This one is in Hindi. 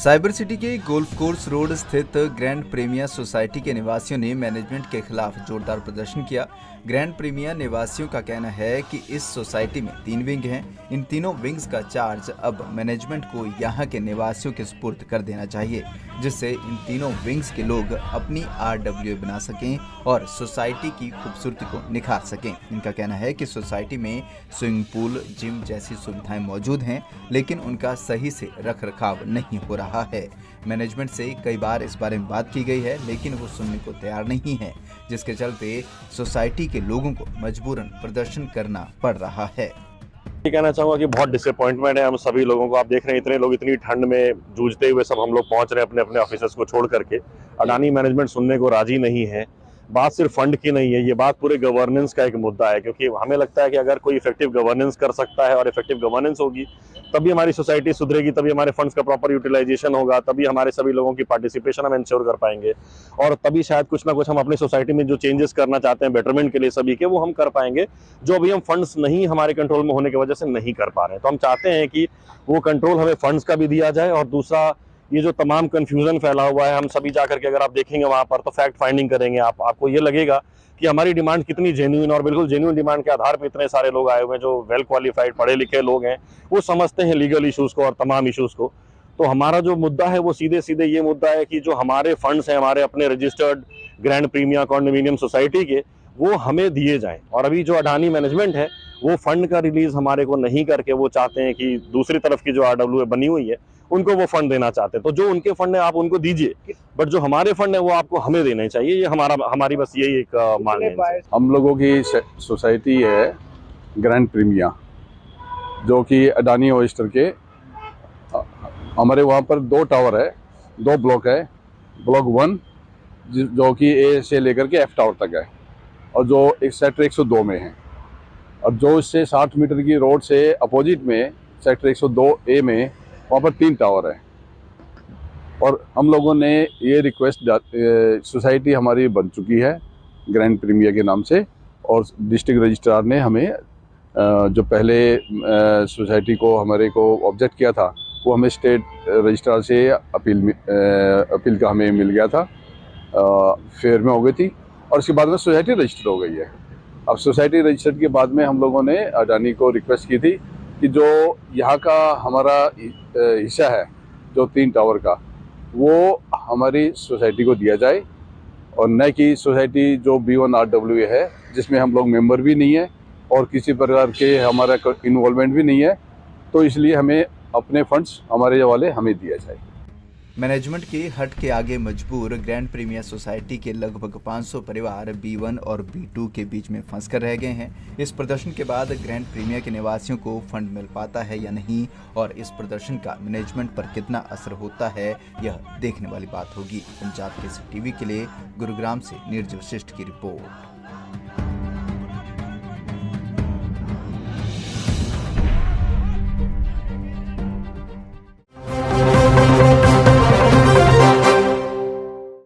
साइबर सिटी के गोल्फ कोर्स रोड स्थित ग्रैंड प्रीमियर सोसाइटी के निवासियों ने मैनेजमेंट के खिलाफ जोरदार प्रदर्शन किया। ग्रैंड प्रीमियर निवासियों का कहना है कि इस सोसाइटी में 3 विंग हैं। इन तीनों विंग्स का चार्ज अब मैनेजमेंट को यहां के निवासियों के सुपुर्द कर देना चाहिए, जिससे इन तीनों विंग्स के लोग अपनी RWA बना सकें और सोसाइटी की खूबसूरती को निखार सकें। इनका कहना है कि सोसाइटी में स्विमिंग पूल, जिम जैसी सुविधाएं मौजूद हैं, लेकिन उनका सही से रख रखाव नहीं हो रहा है। मैनेजमेंट से कई बार इस बारे में बात की गई है, लेकिन वो सुनने को तैयार नहीं है, जिसके चलते सोसाइटी के लोगों को मजबूरन प्रदर्शन करना पड़ रहा है। ये कहना चाहूँगा कि बहुत डिसअपॉइंटमेंट है हम सभी लोगों को। आप देख रहे हैं इतने लोग इतनी ठंड में जूझते हुए सब हम लोग पहुंच रहे हैं अपने अपने ऑफिसर्स को छोड़ करके। अडानी मैनेजमेंट सुनने को राजी नहीं है। बात सिर्फ फंड की नहीं है, ये बात पूरे गवर्नेंस का एक मुद्दा है, क्योंकि हमें लगता है कि अगर कोई इफेक्टिव गवर्नेंस कर सकता है और इफेक्टिव गवर्नेंस होगी तभी हमारी सोसाइटी सुधरेगी, तभी हमारे फंड्स का प्रॉपर यूटिलाइजेशन होगा, तभी हमारे सभी लोगों की पार्टिसिपेशन हम इंश्योर कर पाएंगे और तभी शायद कुछ ना कुछ हम अपनी सोसाइटी में जो चेंजेस करना चाहते हैं बेटरमेंट के लिए सभी के, वो हम कर पाएंगे, जो अभी हम फंड्स नहीं हमारे कंट्रोल में होने की वजह से नहीं कर पा रहे हैं। तो हम चाहते हैं कि वो कंट्रोल हमें फंड्स का भी दिया जाए और दूसरा ये जो तमाम कंफ्यूजन फैला हुआ है, हम सभी जाकर के अगर आप देखेंगे वहां पर तो फैक्ट फाइंडिंग करेंगे, आपको ये लगेगा कि हमारी डिमांड कितनी जेन्युइन और बिल्कुल जेन्युइन डिमांड के आधार पर इतने सारे लोग आए हुए हैं जो वेल क्वालिफाइड पढ़े लिखे लोग हैं, वो समझते हैं लीगल इश्यूज को और तमाम इश्यूज को। तो हमारा जो मुद्दा है वो सीधे सीधे ये मुद्दा है कि जो हमारे फंड्स हैं हमारे अपने registered grand premier condominium society के, वो हमें दिए जाएं। और अभी जो अडानी मैनेजमेंट है वो फंड का रिलीज हमारे को नहीं करके वो चाहते हैं कि दूसरी तरफ की जो RWA बनी हुई है उनको वो फंड देना चाहते हैं। तो जो उनके फंड है आप उनको दीजिए, बट जो हमारे फंड है वो आपको हमें देने चाहिए। ये हमारी बस यही एक मांग है। हम लोगों की सोसाइटी है ग्रैंड प्रीमियर, जो कि अडानी ओइस्टर के हमारे वहाँ पर 2 टावर है, 2 ब्लॉक है। ब्लॉक 1 जो कि A से लेकर के F टावर तक है और जो एक सेक्टर 102 में है, और जो इससे 60 मीटर की रोड से अपोजिट में सेक्टर 102A में वहाँ पर 3 टावर है। और हम लोगों ने ये रिक्वेस्ट, सोसाइटी हमारी बन चुकी है ग्रैंड प्रीमियर के नाम से, और डिस्ट्रिक्ट रजिस्ट्रार ने हमें जो पहले सोसाइटी को हमारे को ऑब्जेक्ट किया था वो हमें स्टेट रजिस्ट्रार से अपील का हमें मिल गया था, फेयर में हो गई थी, और उसके बाद में सोसाइटी रजिस्टर हो गई है। अब सोसाइटी रजिस्टर के बाद में हम लोगों ने अडानी को रिक्वेस्ट की थी कि जो यहाँ का हमारा हिस्सा है जो 3 टावर का, वो हमारी सोसाइटी को दिया जाए, और न कि सोसाइटी जो B1 RWA है जिसमें हम लोग मेंबर भी नहीं है और किसी प्रकार के हमारा इन्वॉल्वमेंट भी नहीं है, तो इसलिए हमें अपने फंड्स हमारे वाले हमें दिया जाए। मैनेजमेंट के हट के आगे मजबूर ग्रैंड प्रीमियर सोसाइटी के लगभग 500 परिवार B1 और B2 के बीच में फंस कर रह गए हैं। इस प्रदर्शन के बाद ग्रैंड प्रीमियर के निवासियों को फंड मिल पाता है या नहीं, और इस प्रदर्शन का मैनेजमेंट पर कितना असर होता है, यह देखने वाली बात होगी। पंजाब केसरी टीवी के लिए गुरुग्राम से नीरज वशिष्ठ की रिपोर्ट।